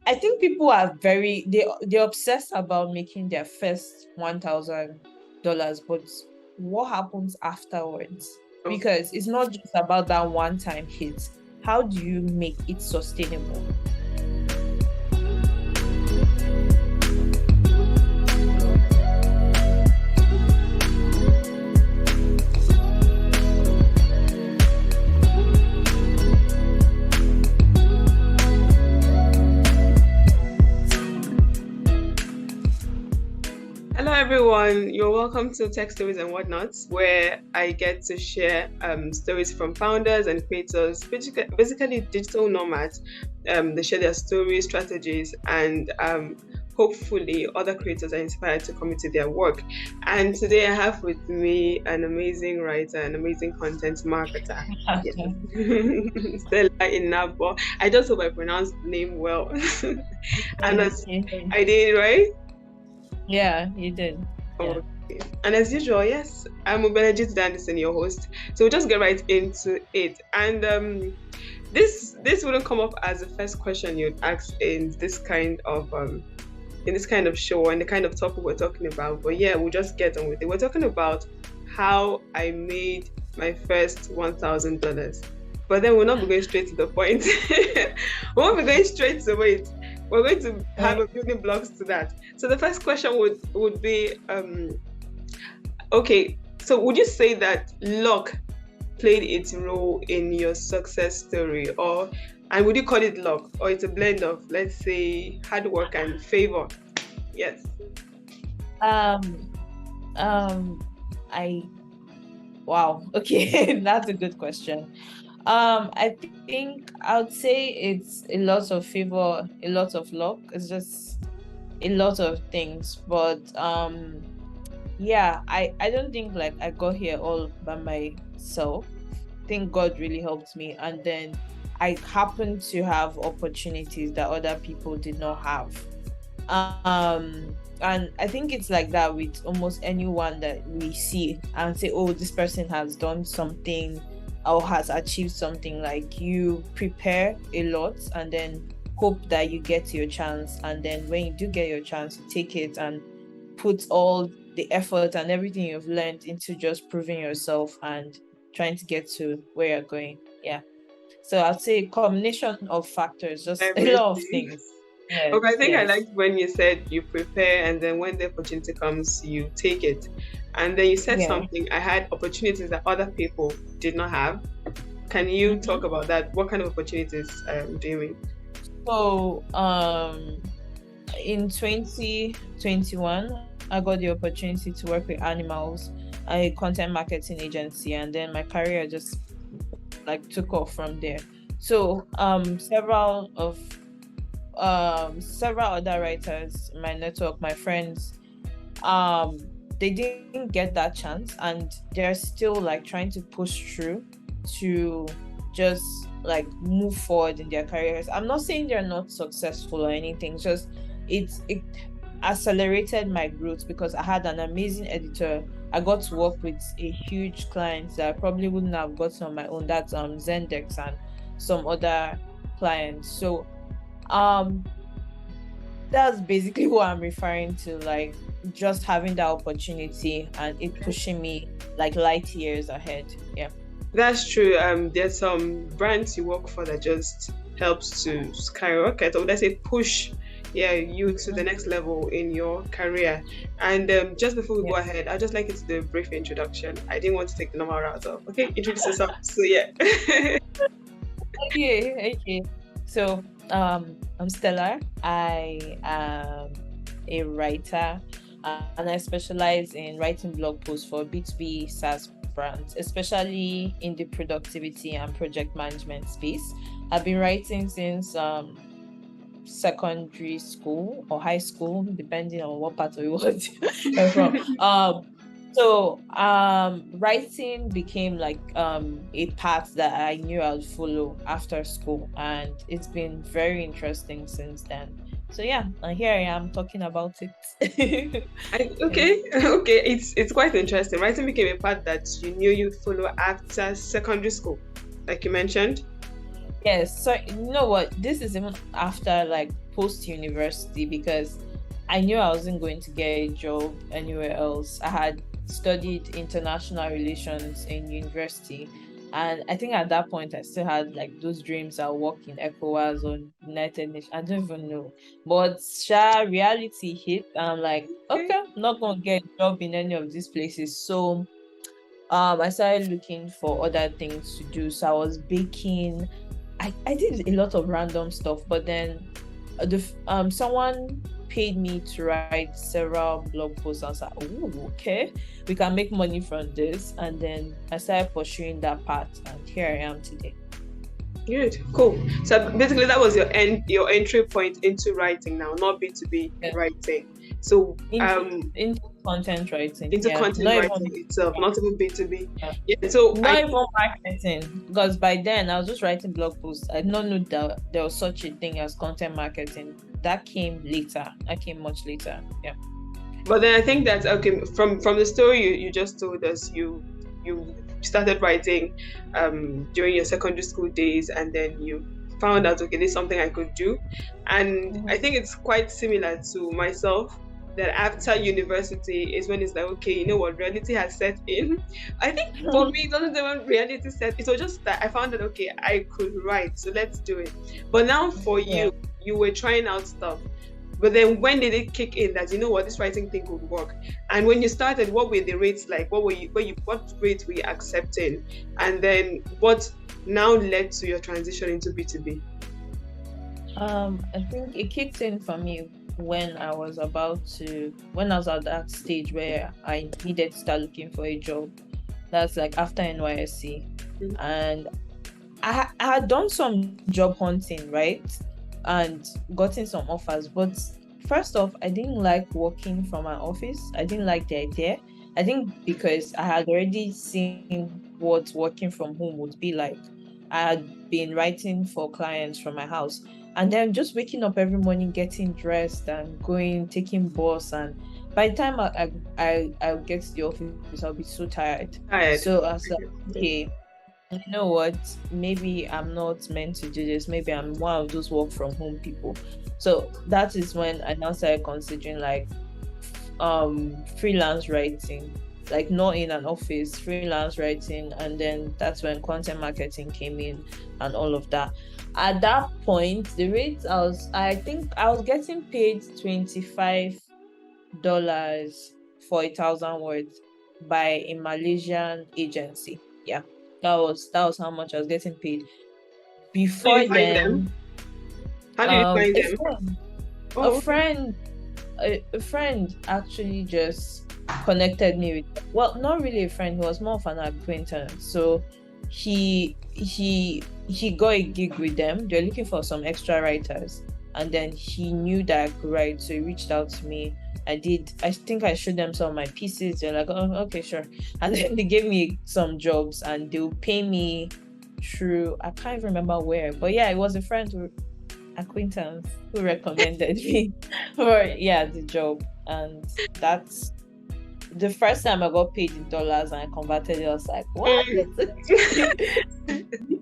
I think people are they're obsessed about making their first $1,000, but what happens afterwards? Because it's not just about that one-time hit. How do you make it sustainable? Hello everyone, you're welcome to Tech Stories and Whatnot, where I get to share stories from founders and creators, basically digital nomads. They share their stories, strategies, and hopefully other creators are inspired to come into their work. And today I have with me an amazing writer, an amazing content marketer, Stella Inabo. I just hope I pronounced the name well. And I did, right? Yeah, you did. Okay. And as usual, yes, I'm Benedict Dandison, your host. So we'll just get right into it. And this wouldn't come up as the first question you'd ask in this kind of show and the kind of topic we're talking about. But yeah, we'll just get on with it. We're talking about how I made my first $1,000. But then we'll not be going straight to the point. We won't be going straight to it. We're going to have a building blocks to that. So the first question would be, okay, so would you say that luck played its role in your success story, and would you call it luck, or it's a blend of, let's say, hard work and favor? Yes. Wow. Okay, that's a good question. I think I would say it's a lot of favor, a lot of luck. It's just a lot of things. But yeah, I don't think like I got here all by myself. I think God really helped me, and then I happened to have opportunities that other people did not have. And I think it's like that with almost anyone that we see and say, oh, this person has done something or has achieved something. Like, you prepare a lot and then hope that you get your chance, and then when you do get your chance, you take it and put all the effort and everything you've learned into just proving yourself and trying to get to where you're going. Yeah, so I'd say a combination of factors, just a lot of things. Yes, okay, I think I liked when you said you prepare and then when the opportunity comes, you take it. And then you said something, I had opportunities that other people did not have. Can you talk about that? What kind of opportunities do you mean? So in 2021, I got the opportunity to work with Animals, a content marketing agency, and then my career just like took off from there. So several other writers in my network, my friends, they didn't get that chance, and they're still like trying to push through to just like move forward in their careers. I'm not saying they're not successful or anything, just it accelerated my growth because I had an amazing editor. I got to work with a huge client that I probably wouldn't have gotten on my own. That's Zendex and some other clients. So that's basically what I'm referring to, like just having that opportunity and it pushing me like light years ahead. Yeah, that's true. There's some brands you work for that just helps to skyrocket, or let's say push you to the next level in your career. And just before we go ahead, I'd just like you to do a brief introduction. I didn't want to take the normal route of introduce yourself. So okay. So I'm Stella. I am a writer, and I specialize in writing blog posts for B2B SaaS brands, especially in the productivity and project management space. I've been writing since secondary school or high school, depending on what part of the world you're from. So writing became like a path that I knew I'd follow after school, and it's been very interesting since then. So yeah, and here I am talking about it. Okay, it's quite interesting. Writing became a path that you knew you'd follow after secondary school, like you mentioned. Yes, so you know what? This is even after like post university, because I knew I wasn't going to get a job anywhere else. I had studied international relations in university, and I think at that point I still had like those dreams. I'll work in ECOWAS or United Nations. I don't even know, but reality hit. And I'm like, Okay. okay, I'm not gonna get a job in any of these places. So I started looking for other things to do. So I was baking. I did a lot of random stuff, but then someone paid me to write several blog posts. I was like, oh, okay, we can make money from this. And then I started pursuing that path, and here I am today. Good, cool. So basically, that was your entry point into writing now, not B2B Yeah. writing. So Into content writing. into Yeah. content Not writing even itself, not even B2B. yeah. Yeah. So Not even marketing, because by then I was just writing blog posts. I did not know that there was such a thing as content marketing. That came later. That came much later. Yeah. but then I think that okay, from the story you just told us, you started writing during your secondary school days, and then you found out okay, this is something I could do, and I think it's quite similar to myself. That after university is when it's like okay, you know what, reality has set in. I think for me, it wasn't even reality set. It was just that I found that okay, I could write, so let's do it. But now for Yeah. you were trying out stuff. But then when did it kick in that you know what, this writing thing would work? And when you started, what were the rates like? What rates were you accepting? And then what now led to your transition into B2B? I think it kicked in for me when I was at that stage where I needed to start looking for a job. That's like after NYSC. Mhm. And I had done some job hunting, right? And gotten some offers. But first off, I didn't like working from an office. I didn't like the idea. I think because I had already seen what working from home would be like. I had been writing for clients from my house. And then just waking up every morning, getting dressed and going, taking bus. And by the time I get to the office, I'll be so tired. Tired. So I was like, okay, you know what, maybe I'm not meant to do this. Maybe I'm one of those work from home people. So that is when I now started considering like freelance writing, like not in an office, freelance writing. And then that's when content marketing came in and all of that. At that point, the rate I think I was getting paid $25 for 1,000 words by a Malaysian agency. Yeah, that was how much I was getting paid. How did Before you find them? then, How did you find a them? friend, a Oh, okay. friend, a friend actually just connected me with. Well, not really a friend. He was more of an acquaintance. So he got a gig with them. They're looking for some extra writers, and then he knew that I could write, so he reached out to me. I think I showed them some of my pieces. They're like, oh, okay, sure. And then they gave me some jobs, and they'll pay me through, I can't even remember where, but yeah, it was a friend who acquaintance who recommended me for the job. And that's the first time I got paid in dollars, and I converted it. I was like, what?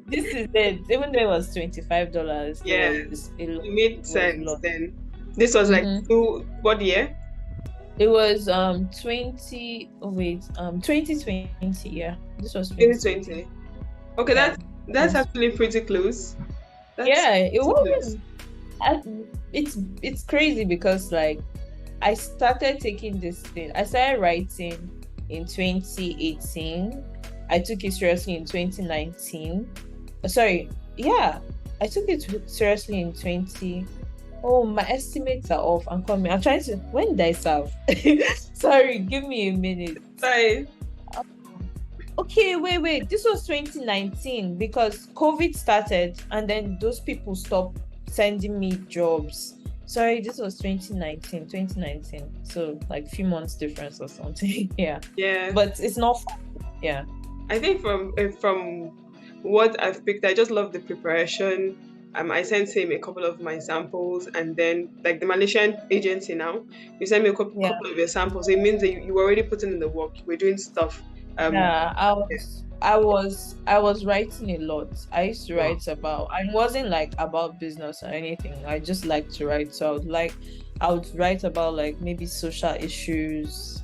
This is it. Even though it was $25, Yeah, it was it made was a sense lot. then. This was like Mhm. what year? It was 2020. Yeah, this was 2020. 2020. Okay, Yeah. that's actually pretty close. That's Yeah, it pretty close. wasn't. I- it's crazy because like I started taking this thing. I started writing in 2018. I took it seriously in 2019. Sorry, yeah, I took it seriously in 20. Oh, my estimates are off. I'm coming. I'm trying to. When did I serve? Sorry, give me a minute. Sorry. Okay, wait. This was 2019 because COVID started, and then those people stopped sending me jobs. Sorry, this was 2019. So like a few months difference or something. Yeah. Yeah. But it's not fun. Yeah. I think from what I've picked, I just love the preparation. I sent him a couple of my samples, and then like the Malaysian agency now, you sent me a Yeah. couple of your samples. It means that you were already putting in the work. You were doing stuff. Yeah. I Yeah. was I was writing a lot. I used to write about, and it wasn't like about business or anything. I just like to write. So I would write about like maybe social issues.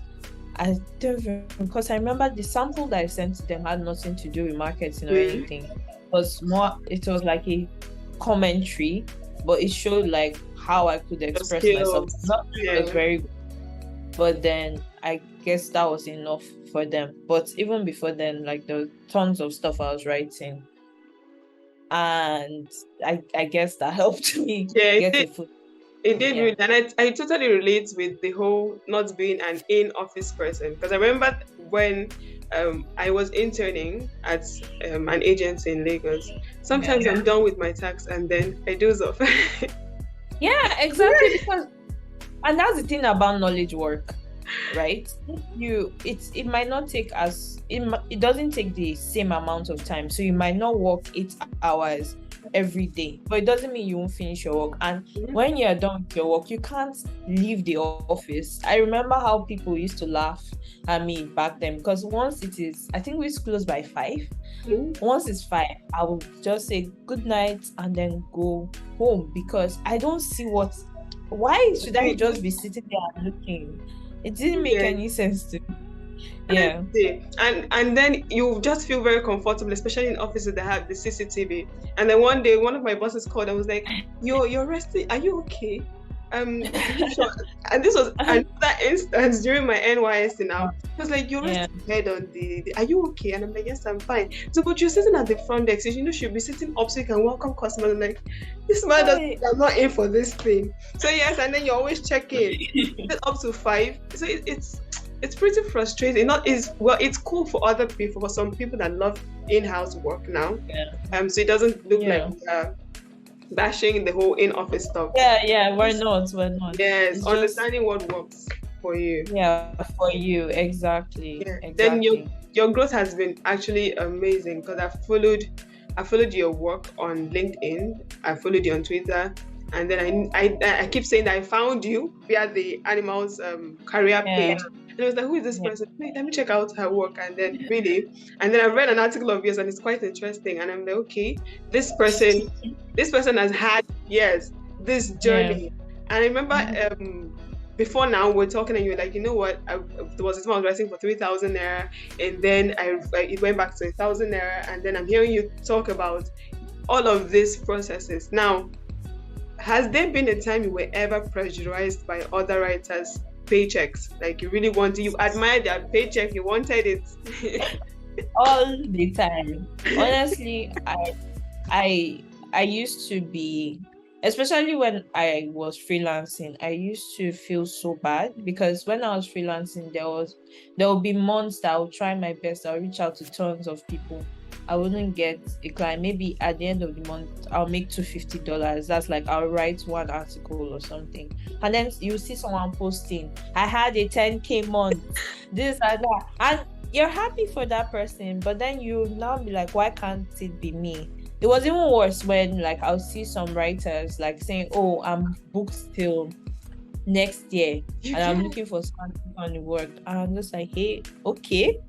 I don't even, because I remember the sample that I sent to them had nothing to do with marketing or anything. It was like a commentary, but it showed like how I could express myself. Skills. Not it was very good, but then I guess that was enough for them. But even before then, like there were tons of stuff I was writing, and I guess that helped me Yeah, it get did. a foot. It did Yeah. really, and I totally relate with the whole not being an in-office person, because I remember when I was interning at an agency in Lagos. Sometimes I'm done with my tax and then I doze off. Yeah, exactly. Because, and that's the thing about knowledge work, right? It might not take it doesn't take the same amount of time. So you might not work 8 hours every day, but it doesn't mean you won't finish your work. And when you're done with your work, you can't leave the office. I remember how people used to laugh at me back then, because once it is, I think we close by 5. Once it's 5, I will just say good night and then go home, because I don't see why should I just be sitting there and looking? It didn't make any sense to me. Yeah. And then you just feel very comfortable, especially in offices that have the CCTV. And then one day, one of my bosses called and was like, "You're resting. Are you okay?" And this was another instance during my NYSC. Now he was like, "You're resting head on the. Are you okay?" And I'm like, "Yes, I'm fine." So, but you're sitting at the front desk. You should be sitting up so you can welcome customers. I'm like, this man I'm not in for this thing. So yes, and then you're always checking up to 5. So it's pretty frustrating. It's cool for other people, for some people that love in-house work now. So it doesn't look like bashing the whole in-office stuff. We're not. Yes, it's understanding what works for you. For you, exactly. Then your growth has been actually amazing, because I followed your work on LinkedIn, I followed you on Twitter, and then I keep saying that I found you via the animals career page. And I was like, who is this person? Wait, let me check out her work. And then I read an article of yours and it's quite interesting. And I'm like, okay, this person has had this journey. And I remember before now we're talking and you're like, you know what? There was a time I was writing for 3,000 naira, and then it went back to 1,000 naira, and then I'm hearing you talk about all of these processes. Now, has there been a time you were ever pressurized by other writers' paychecks? Like you admired their paycheck, you wanted it? All the time. Honestly, I used to be, especially when I was freelancing, I used to feel so bad, because when I was freelancing, there would be months that I would try my best. I'll reach out to tons of people. I wouldn't get a client. Maybe at the end of the month, I'll make $250. That's like I'll write one article or something. And then you see someone posting, I had a 10K month, this and that. And you're happy for that person, but then you now be like, why can't it be me? It was even worse when like I'll see some writers like saying, oh, I'm booked till next year and I'm looking for something on the work. And I'm just like, hey, okay,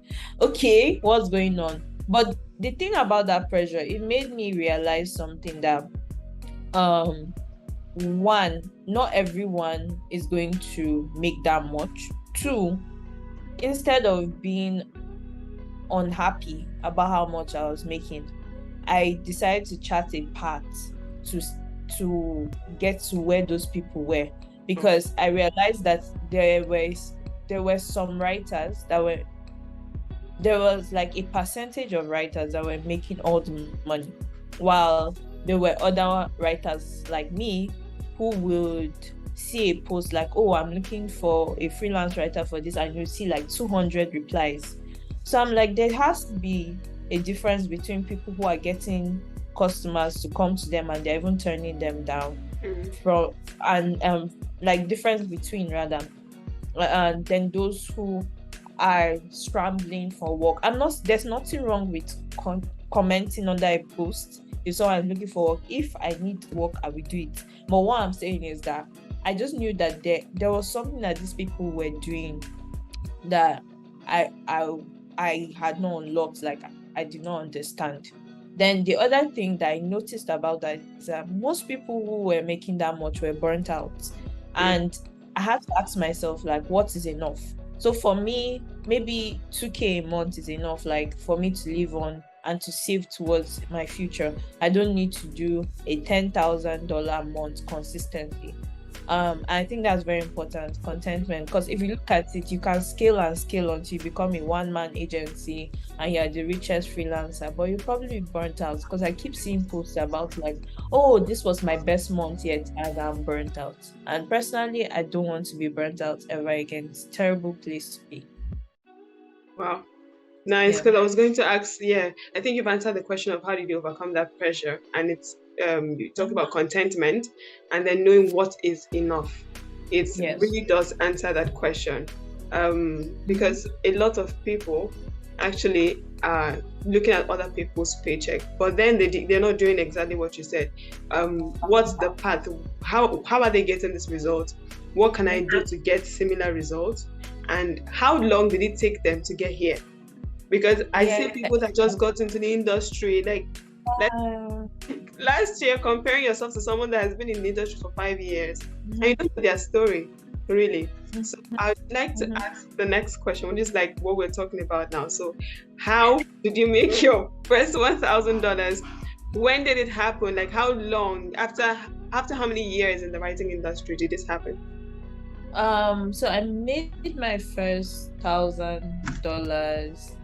what's going on? But the thing about that pressure, it made me realize something, that one, not everyone is going to make that much. Two, instead of being unhappy about how much I was making, I decided to chart a path to get to where those people were, because I realized that there were some writers there was like a percentage of writers that were making all the money, while there were other writers like me who would see a post like, oh, I'm looking for a freelance writer for this, and you see like 200 replies. So I'm like, there has to be a difference between people who are getting customers to come to them and they're even turning them down, like difference between rather, and then those who are scrambling for work. There's nothing wrong with commenting under a post if someone is looking for work. If I need work, I will do it. But what I'm saying is that I just knew that there was something that these people were doing that I had not unlocked. Like I did not understand. Then the other thing that I noticed about that is that most people who were making that much were burnt out. And I had to ask myself, like, what is enough? So for me, maybe 2K a month is enough, like for me to live on and to save towards my future. I don't need to do a $10,000 a month consistently. I think that's very important, contentment, because if you look at it, you can scale and scale until you become a one-man agency and you're the richest freelancer, but you probably be burnt out, because I keep seeing posts about like, oh, this was my best month yet and I'm burnt out. And personally, I don't want to be burnt out ever again. It's a terrible place to be. Wow. Nice, Yeah. because I was going to ask, yeah, I think you've answered the question of how did you overcome that pressure. And it's you talk Mhm. about contentment and then knowing what is enough. It Yes. really does answer that question. Mhm. Because a lot of people actually are looking at other people's paycheck, but then they're not doing exactly what you said. What's the path? How are they getting this result? What can I do to get similar results? And how long did it take them to get here? Because I see Yeah. people that just got into the industry, like Uh, last year, comparing yourself to someone that has been in the industry for 5 years, and you mhm, don't know their story, really. mhm, So I'd like to mhm. ask the next question, which is like what we're talking about now. So, how did you make your first $1,000? When did it happen? Like, how long after how many years in the writing industry did this happen? So I made my first $1,000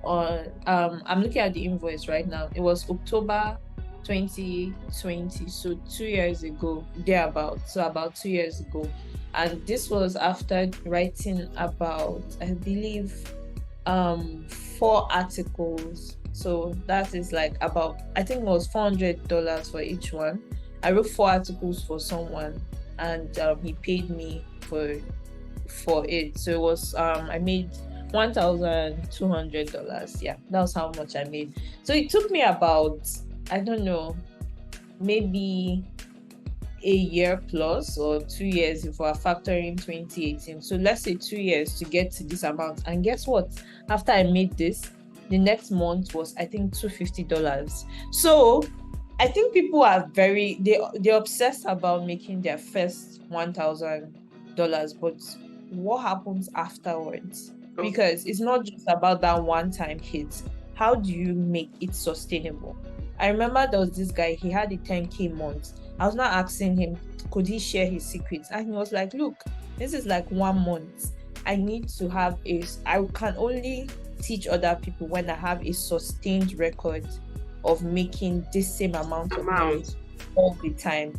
on I'm looking at the invoice right now. It was October 2020, so 2 years ago, thereabout. So about 2 years ago. And this was after writing about, I believe, 4 articles. So that is like about, I think it was $400 for each one. I wrote 4 articles for someone, and he paid me for it. So it was I made $1,200. Yeah, that was how much I made. So it took me about, I don't know, maybe a year plus or 2 years if we're factoring 2018. So let's say 2 years to get to this amount. And guess what? After I made this, the next month was, I think, $250. So I think people are they're obsessed about making their first $1,000, but what happens afterwards? Oh, Because it's not just about that one-time hit. How do you make it sustainable? I remember there was this guy, he had a 10K month. I was not asking him, could he share his secrets? And he was like, look, this is like 1 month. I need to have I can only teach other people when I have a sustained record of making this same amount of money amount. all the time.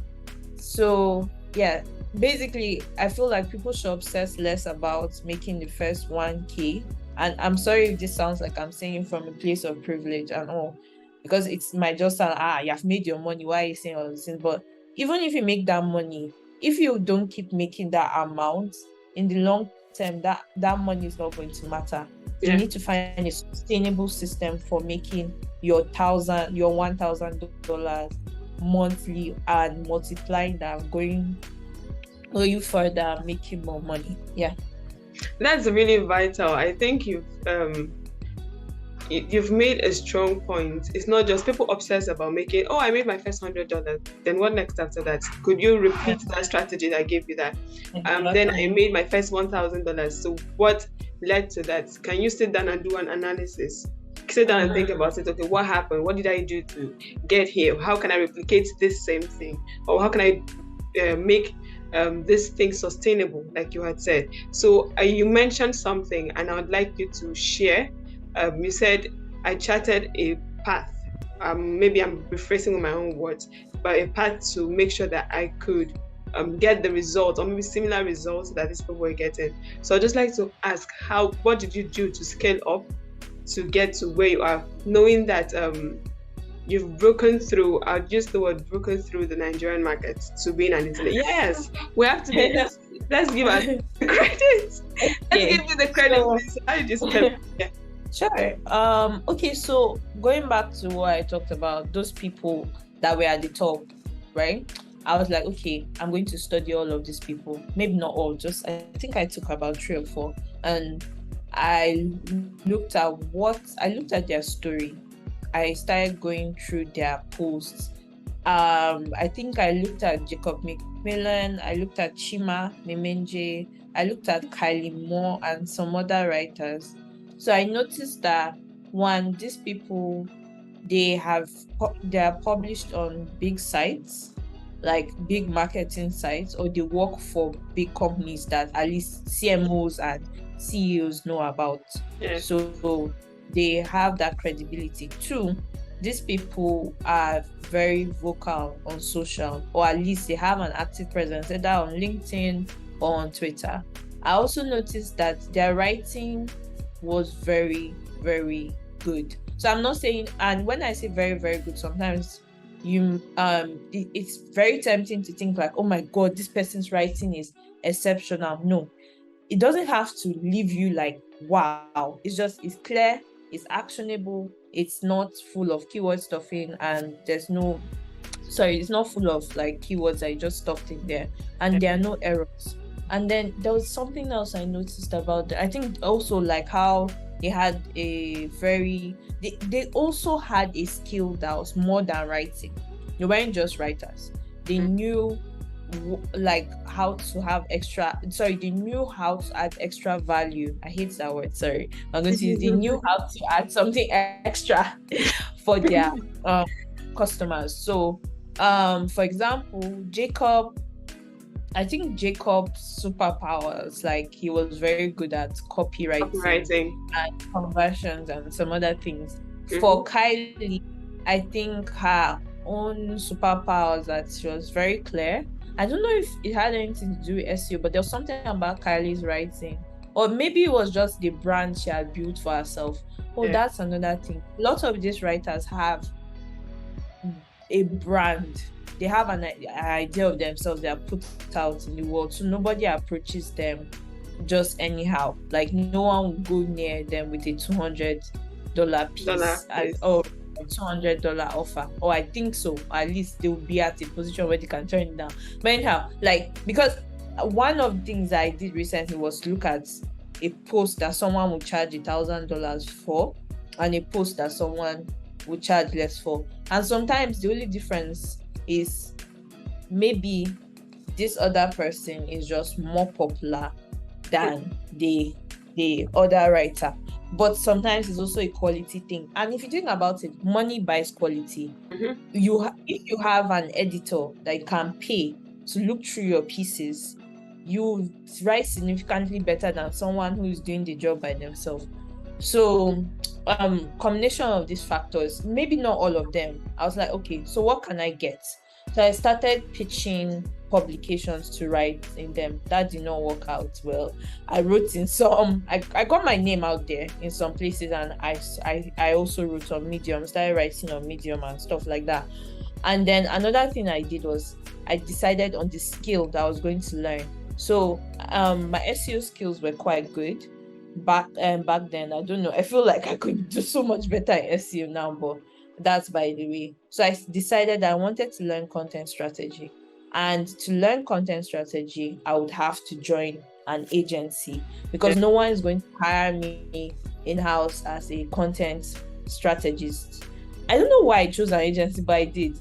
So yeah, basically I feel like people should obsess less about making the first 1K. And I'm sorry if this sounds like I'm saying from a place of privilege and all, because it's my just sound, you have made your money, why are you saying all these things? But even if you make that money, if you don't keep making that amount in the long term, that money is not going to matter. You Yeah. need to find a sustainable system for making your $1,000 monthly and multiplying that, going further, making more money. Yeah. That's really vital. I think you've made a strong point. It's not just people obsessed about making, oh, I made my first $100. Then what next after that? Could you repeat that strategy that gave you that? Then I Exactly. made my first $1,000. So what led to that? Can you sit down and do an analysis? Sit down and think Mhm. about it. Okay, what happened? What did I do to get here? How can I replicate this same thing? Or how can I make this thing sustainable, like you had said? So you mentioned something, and I would like you to share. You said I charted a path. Maybe I'm rephrasing with my own words, but a path to make sure that I could get the results or maybe similar results that these people were getting. So I'd just like to ask, what did you do to scale up to get to where you are, knowing that you've broken through, I'll use the word broken through the Nigerian market to being an internet. Yes, we have to be, let's give us the credit. Let's give Okay. you the credit, So please. How did you spell it? Yeah. sure. Okay, so going back to what I talked about, those people that were at the top, right? I was like, okay, I'm going to study all of these people. Maybe not all, just I think I took about 3 or 4. And I looked at their story. I started going through their posts. I think I looked at Jacob McMillan, I looked at Chima Memenje, I looked at Kylie Moore and some other writers. So I noticed that one, these people, they are published on big sites, like big marketing sites, or they work for big companies that at least CMOs and CEOs know about. Yes. So they have that credibility. Two, these people are very vocal on social, or at least they have an active presence either on LinkedIn or on Twitter. I also noticed that their writing was very, very good. So I'm not saying, and when I say very, very good, sometimes it's very tempting to think like, oh my God, this person's writing is exceptional. No, it doesn't have to leave you like, wow. It's clear, it's actionable, it's not full of keyword stuffing, and it's not full of like keywords that you just stuffed in there, and there are no errors. And then there was something else I noticed about I think also like how they had they also had a skill that was more than writing. They weren't just writers. They knew like how to have they knew how to add extra value. I hate that word, sorry. I'm going to use, they knew how to add something extra for their customers. So for example, I think Jacob's superpowers, like he was very good at copywriting and conversions and some other things. For Kylie, I think her own superpowers that she was very clear. I don't know if it had anything to do with SEO, but there was something about Kylie's writing, or maybe it was just the brand she had built for herself. That's another thing. Lots of these writers have a brand. They have an idea of themselves they are put out in the world, so nobody approaches them just anyhow. Like no one will go near them with a $200 piece or $200 offer, or I think so. At least they will be at a position where they can turn it down. But anyhow, like, because one of the things I did recently was look at a post that someone would charge $1,000 for, and a post that someone would charge less for. And sometimes the only difference is maybe this other person is just more popular than the other writer. But sometimes it's also a quality thing. And if you think about it, money buys quality. If you have an editor that can pay to look through your pieces, you write significantly better than someone who is doing the job by themselves. So combination of these factors, maybe not all of them, I was like, okay, so what can I get? So I started pitching publications to write in them. That did not work out well. I wrote in some, I got my name out there in some places, and I also wrote on Medium, started writing on Medium and stuff like that. And then another thing I did was I decided on the skill that I was going to learn. So my SEO skills were quite good back then. I don't know, I feel like I could do so much better in SEO now, but that's by the way. So I decided that I wanted to learn content strategy. And to learn content strategy, I would have to join an agency, because no one is going to hire me in-house as a content strategist. I don't know why I chose an agency, but I did.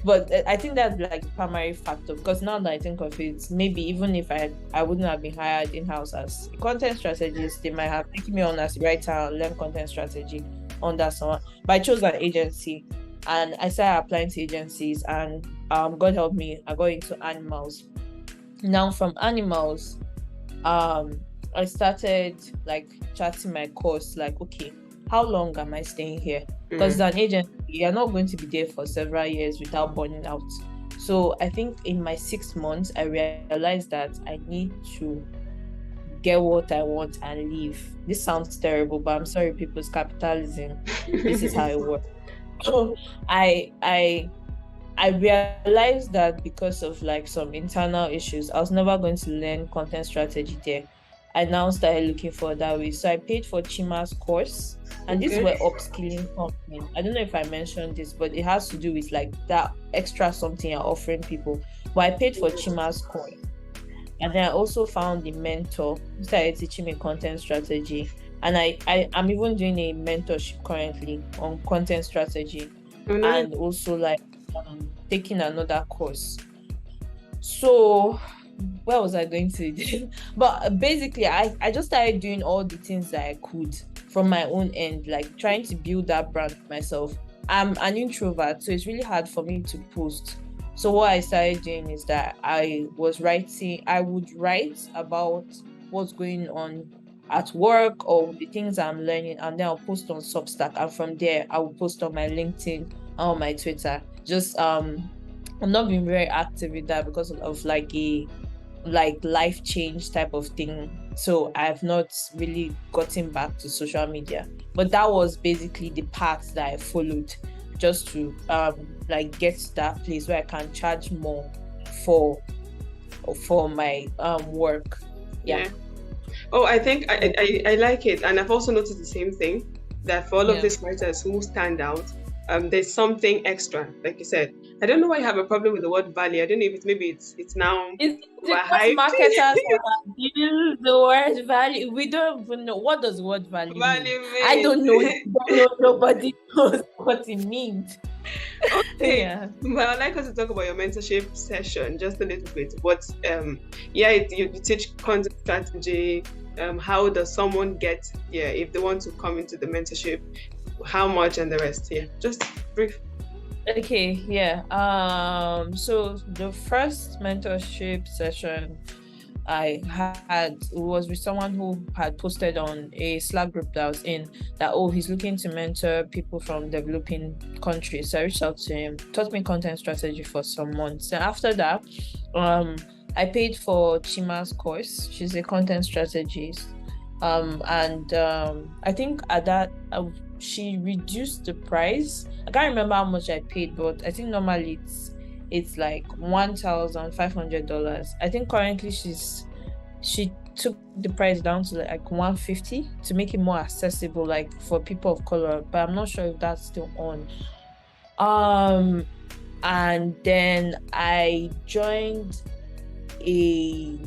But I think that's like the primary factor, because now that I think of it, maybe even if I wouldn't have been hired in-house as a content strategist, they might have taken me on as a writer and learn content strategy under someone. But I chose an agency, and I started applying to agencies, and God help me, I got into animals. Now from animals, I started like chatting my course, like, okay, how long am I staying here? Because as an agency, you're not going to be there for several years without burning out. So I think in my 6 months, I realized that I need to get what I want and leave. This sounds terrible, but I'm sorry, people's capitalism. This is how it works. So I realized that because of like some internal issues, I was never going to learn content strategy there. I now started looking for that way. So I paid for Chima's course, and this were upskilling something. I don't know if I mentioned this, but it has to do with like that extra something you're offering people. But I paid for Chima's course. And then I also found the mentor who started teaching me content strategy. And I'm even doing a mentorship currently on content strategy, Oh, nice. and also like taking another course. So where was I going to? But basically, I just started doing all the things that I could from my own end, like trying to build that brand myself. I'm an introvert, so it's really hard for me to post. So what I started doing is that I would write about what's going on at work or the things I'm learning, and then I'll post on Substack, and from there I will post on my LinkedIn and on my Twitter. Just I'm not being very active with that because of like a life change type of thing. So I've not really gotten back to social media. But that was basically the path that I followed, just to like get to that place where I can charge more for my work. Yeah. Oh, I think I like it, and I've also noticed the same thing, that for all of Yeah. these writers who stand out, there's something extra, like you said. I don't know why you have a problem with the word value. I don't know if it's now It's because overhyped. marketers have used the word value. We don't even know what does the word value mean. Value I means. don't know. You don't know. Nobody knows what it means. Okay, Yeah. well, I'd like us to talk about your mentorship session just a little bit. But yeah, you teach content strategy. How does someone get, yeah, if they want to come into the mentorship, how much and the rest? Yeah, just brief. Okay, yeah. So the first mentorship session I had was with someone who had posted on a Slack group that I was in that, oh, he's looking to mentor people from developing countries. So I reached out to him, taught me content strategy for some months. And after that, I paid for Chima's course. She's a content strategist. And I think at that she reduced the price. I can't remember how much I paid, but I think normally it's like $1,500. I think currently she took the price down to like 150 to make it more accessible, like for people of color. But I'm not sure if that's still on. Um, and then I joined a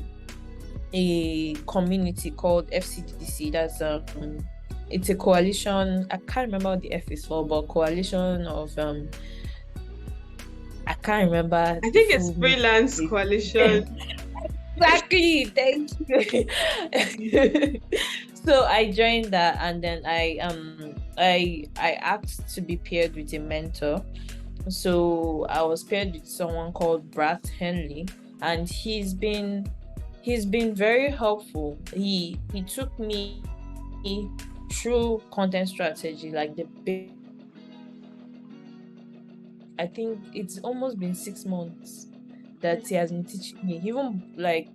community called FCDC. That's it's a coalition. I can't remember what the F is for, but coalition of I can't remember. I think it's Freelance Coalition. Exactly. Thank you. So I joined that, and then I asked to be paired with a mentor. So I was paired with someone called Brad Henley, and he's been very helpful. He took me through content strategy, like the big. I think it's almost been 6 months that he has been teaching me. He even like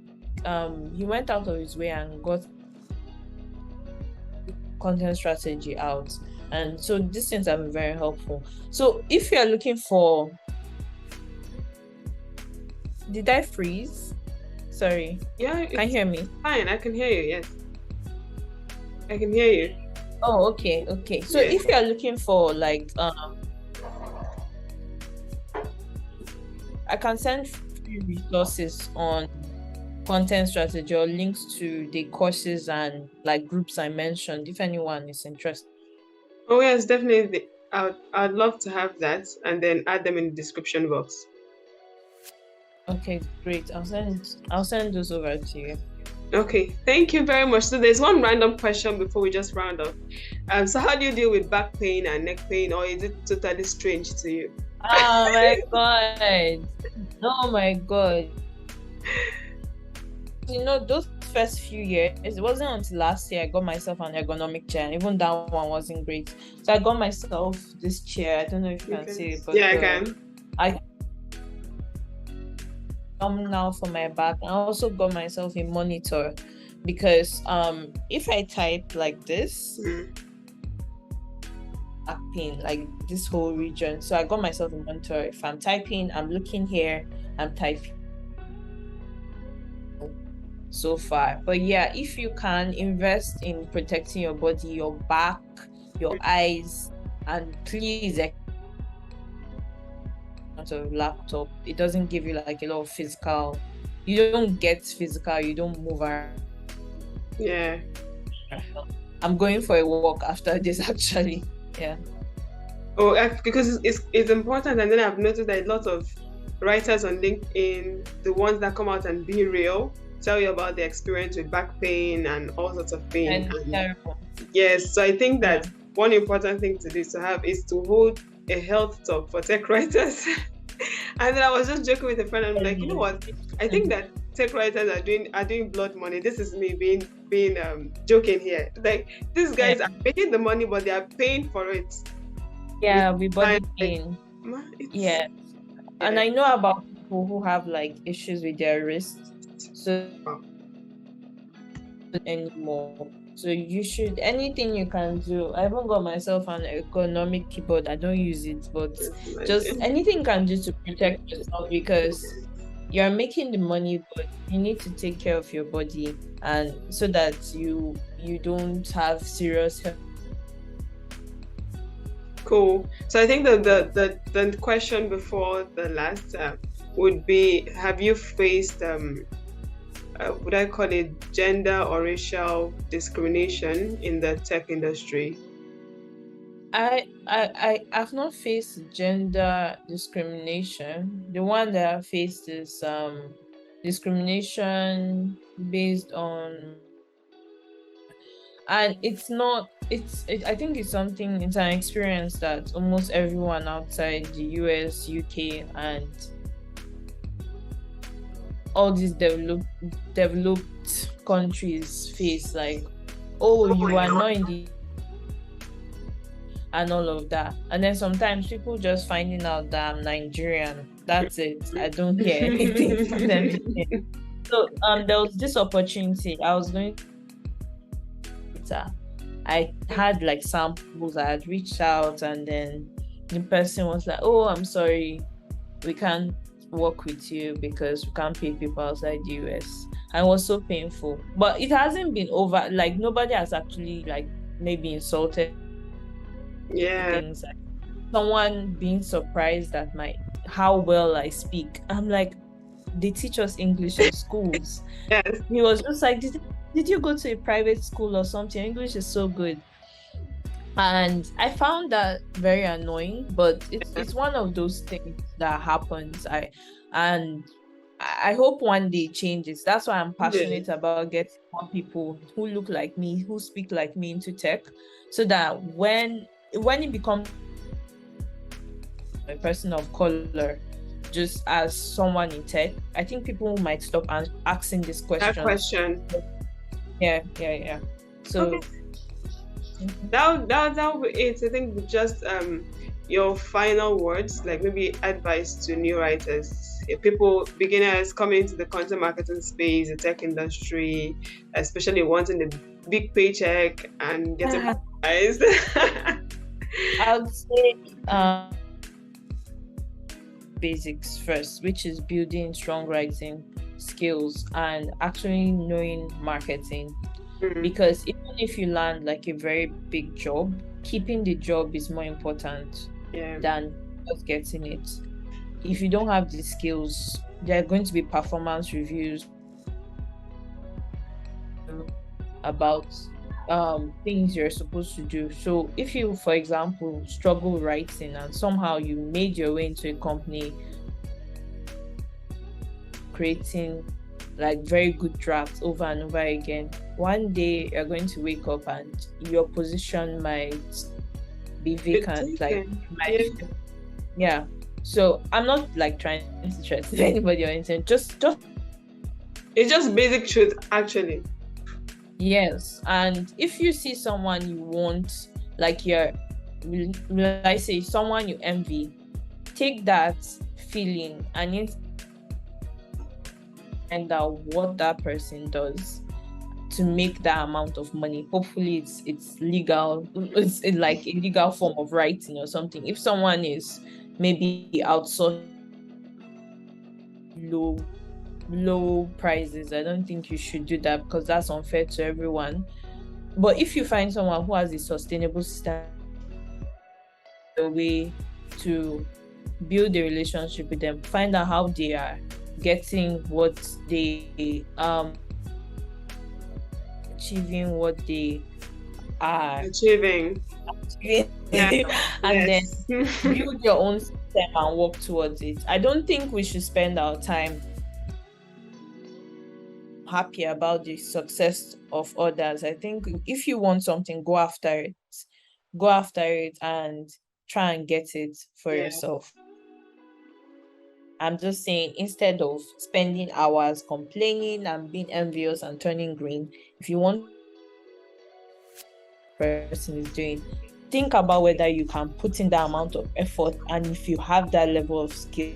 he went out of his way and got content strategy out. And so these things have been very helpful. So if you're looking for, did I freeze? Sorry. Yeah, Can you hear me? Fine, I can hear you. Yes, I can hear you. Oh, okay. So if you're looking for like I can send free resources on content strategy or links to the courses and like groups I mentioned if anyone is interested. Oh yes, definitely. I'd love to have that and then add them in the description box. Okay, great. I'll send those over to you. Okay, thank you very much. So there's one random question before we just round up. So how do you deal with back pain and neck pain, or is it totally strange to you? Oh my god. Oh my god. You know, those first few years, it wasn't until last year I got myself an ergonomic chair, and even that one wasn't great. So I got myself this chair. I don't know if you can see it, but yeah, I can. I now for my back. I also got myself a monitor because if I type like this, back pain, like this whole region. So I got myself a monitor. If I'm typing, I'm looking here, I'm typing so far. But yeah, if you can invest in protecting your body, your back, your eyes, and please of laptop, it doesn't give you like a lot of physical you don't get physical, you don't move around. Yeah. I'm going for a walk after this actually. Yeah. Oh, because it's important. And then I've noticed that a lot of writers on LinkedIn, the ones that come out and be real, tell you about their experience with back pain and all sorts of pain. And terrible. Yes, so I think that one important thing to do is to hold a health talk for tech writers. And then I was just joking with a friend, and I'm like, you know what? I think that tech writers are doing blood money. This is me being joking here. Like, these guys are making the money, but they are paying for it. Yeah, with body pain. Yeah. And I know about people who have like issues with their wrists, so anymore. So you should, anything you can do. I even got myself an ergonomic keyboard. I don't use it, but just anything you can do to protect yourself, because you're making the money, but you need to take care of your body, and so that you don't have serious health. Cool. So I think the question before the last would be: have you faced would I call it gender or racial discrimination in the tech industry? I've not faced gender discrimination. The one that I faced is discrimination based on, and I think it's an experience that almost everyone outside the US, UK, and all these developed countries face. Like, oh, you are not in the, and all of that. And then sometimes people just finding out that I'm Nigerian, that's it. I don't hear anything from them. So there was this opportunity. I was going to, I had like samples, I had reached out, and then the person was like, oh, I'm sorry, we can't work with you because we can't pay people outside the US. And it was so painful. But it hasn't been over, like nobody has actually like maybe insulted. Things like someone being surprised at how well I speak. I'm like, they teach us English in schools. Yes. He was just like, did you go to a private school or something? English is so good. And I found that very annoying, but it's one of those things that happens. I hope one day changes. That's why I'm passionate about getting more people who look like me, who speak like me into tech, so that when it becomes a person of color, just as someone in tech, I think people might stop asking this question. That question. Yeah. So that would be it. I think just your final words, like maybe advice to new writers, beginners coming into the content marketing space, the tech industry, especially wanting the big paycheck and getting monetized. I would say basics first, which is building strong writing skills and actually knowing marketing. Because even if you land like a very big job, keeping the job is more important than just getting it. If you don't have the skills, there are going to be performance reviews about things you're supposed to do. So if you, for example, struggle writing and somehow you made your way into a company creating like very good drafts over and over again, one day you're going to wake up and your position might be vacant. So I'm not like trying to stress anybody or anything, just it's just basic truth actually. Yes. And if you see someone you want, like I say someone you envy, take that feeling and find out what that person does to make that amount of money. Hopefully it's legal. It's like a legal form of writing or something. If someone is maybe outsourced low prices, I don't think you should do that because that's unfair to everyone. But if you find someone who has a sustainable system, a way to build a relationship with them, find out how they are getting what they achieving what they are Achieving. achieving, Yeah. and then Yes. build your own system and work towards it. I don't think we should spend our time happy about the success of others. I think if you want something, go after it. Go after it and try and get it for Yeah. yourself. I'm just saying, instead of spending hours complaining and being envious and turning green, if you want person is doing, think about whether you can put in that amount of effort, and if you have that level of skill.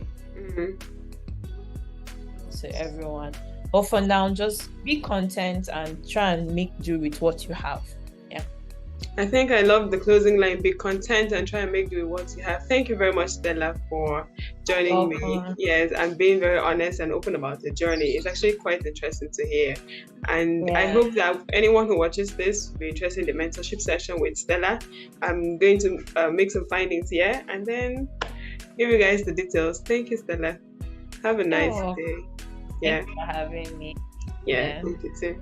To everyone. But for now, just be content and try and make do with what you have. Yeah. I think I love the closing line, be content and try and make do with what you have. Thank you very much, Stella, for joining me. Yes, and being very honest and open about the journey. It's actually quite interesting to hear. And I hope that anyone who watches this will be interested in the mentorship session with Stella. I'm going to make some findings here and then give you guys the details. Thank you, Stella. Have a nice day. Thank you for having me. Yeah, thank you too.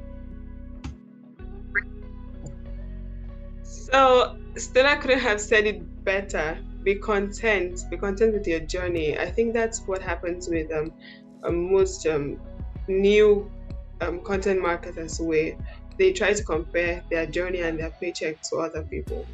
So Stella couldn't have said it better. Be content with your journey. I think that's what happens with most new content marketers, where they try to compare their journey and their paycheck to other people.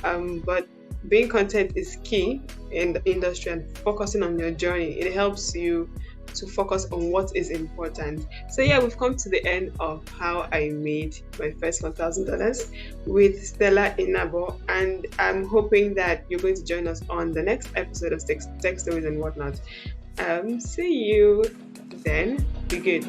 But being content is key in the industry, and focusing on your journey, it helps you to focus on what is important. So yeah, we've come to the end of how I made my first $1,000 with Stella Inabo, and I'm hoping that you're going to join us on the next episode of Tech Stories and Whatnot. See you then. Be good.